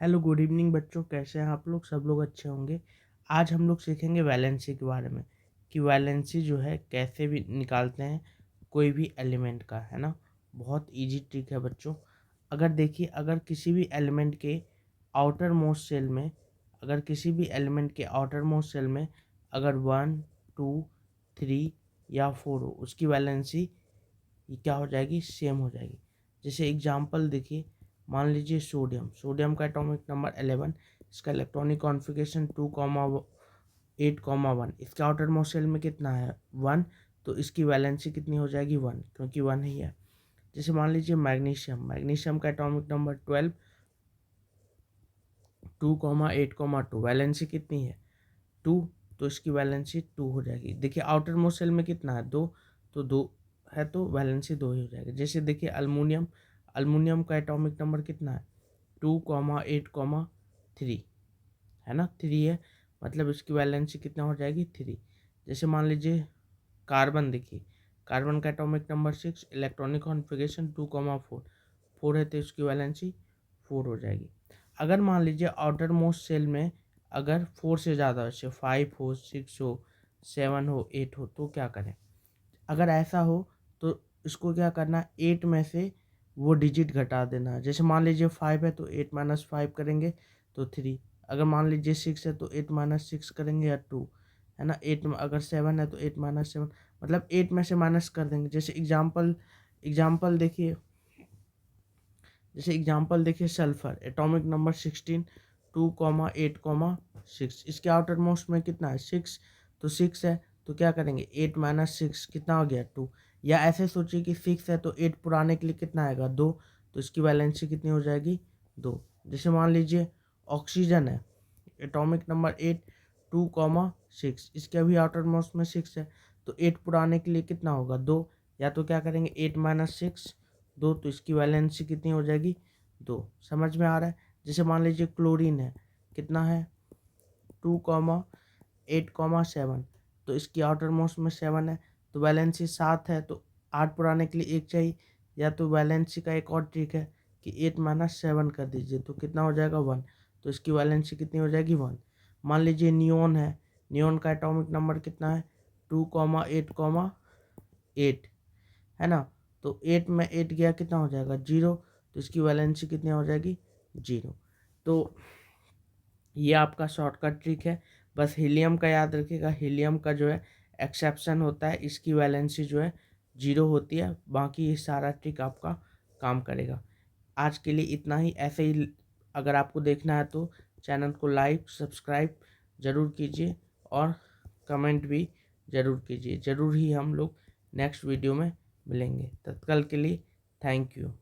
Hello good evening बच्चों, कैसे हैं आप लोग? सब लोग अच्छे होंगे। आज हम लोग सीखेंगे वैलेंसी के बारे में कि वैलेंसी जो है कैसे भी निकालते हैं कोई भी एलिमेंट का, है ना। बहुत इजी ट्रिक है बच्चों। अगर देखिए, अगर किसी भी एलिमेंट के आउटर मोस्ट सेल में अगर 1 2 3 या 4 हो, उसकी वैलेंसी क्या हो जाएगी? सेम हो जाएगी। जैसे एग्जांपल देखिए, मान लीजिए सोडियम का एटॉमिक नंबर 11, इसका इलेक्ट्रॉनिक कॉन्फ़िगरेशन 2,8,1। इसका आउटर मोस्ट शेल में कितना है? 1। तो इसकी वैलेंसी कितनी हो जाएगी? 1, क्योंकि 1 ही है। जैसे मान लीजिए मैग्नीशियम का एटॉमिक नंबर 12, 2,8,2। वैलेंसी कितनी है? 2। तो इसकी वैलेंसी 2 हो जाएगी। देखिए आउटर मोस्ट शेल में कितना है? 2। तो 2 है तो वैलेंसी 2 ही हो जाएगी। जैसे देखिए अल्मुनियम का एटॉमिक नंबर कितना है? 2,8,3, है ना। 3 है, मतलब इसकी वैलेंसी कितना हो जाएगी? 3। जैसे मान लीजिए कार्बन, देखिए कार्बन का एटॉमिक नंबर 6, इलेक्ट्रॉनिक कॉन्फ़िगरेशन 2,4। 4 है तो इसकी वैलेंसी 4 हो जाएगी। अगर मान लीजिए आउटर मोस्ट सेल में अगर 4 से ज़्यादा, जैसे 5 हो, 6 हो, 7 हो, 8 हो, तो क्या करें? अगर ऐसा हो तो इसको क्या करना, 8 में से वो डिजिट घटा देना। जैसे मान लीजिए 5 है तो 8 - 5 करेंगे तो 3। अगर मान लीजिए 6 है तो 8 - 6 करेंगे या 2, है ना। 8 में अगर 7 है तो 8 - 7, मतलब 8 में से माइनस कर देंगे। जैसे एग्जाम्पल देखिए, सल्फर एटॉमिक नंबर 16, 2,8,6। इसके आउटर मोस्ट में कितना है? 6। तो 6 है तो क्या करेंगे? 8 - 6 कितना हो गया? 2। या ऐसे सोचिए कि 6 है तो 8 पुराने के लिए कितना आएगा? 2। तो इसकी वैलेंसी कितनी हो जाएगी? 2। जैसे मान लीजिए ऑक्सीजन है, एटॉमिक नंबर 8, 2,6। इसके अभी आउटर मोस्ट में 6 है तो 8 पुराने के लिए कितना होगा? 2। या तो क्या करेंगे? 8 - 6, 2। तो इसकी वैलेंसी कितनी हो जाएगी? 2। समझ में आ रहा है? जैसे मान लीजिए क्लोरीन है, कितना है? 2,8,7। तो इसकी आउटर मोस्ट में 7 है तो वैलेंसी 7 है तो 8 पुराने के लिए 1 चाहिए। या तो वैलेंसी का एक और ट्रिक है कि 8 - 7 कर दीजिए तो कितना हो जाएगा? 1। तो इसकी वैलेंसी कितनी हो जाएगी? 1। मान लीजिए नियोन है, नियोन का एटॉमिक नंबर कितना है? 2,8,8, है ना। तो 8 में 8 गया, कितना हो जाएगा? 0। तो इसकी वैलेंसी कितनी हो जाएगी? 0। तो ये आपका शॉर्टकट ट्रिक है। बस हीलियम का याद रखिएगा, हीलियम का जो है एक्सेप्शन होता है, इसकी वैलेंसी जो है 0 होती है। बाकी ये सारा ट्रिक आपका काम करेगा। आज के लिए इतना ही। ऐसे ही अगर आपको देखना है तो चैनल को लाइक सब्सक्राइब ज़रूर कीजिए और कमेंट भी ज़रूर कीजिए। ज़रूर ही हम लोग नेक्स्ट वीडियो में मिलेंगे। तत्काल के लिए थैंक यू।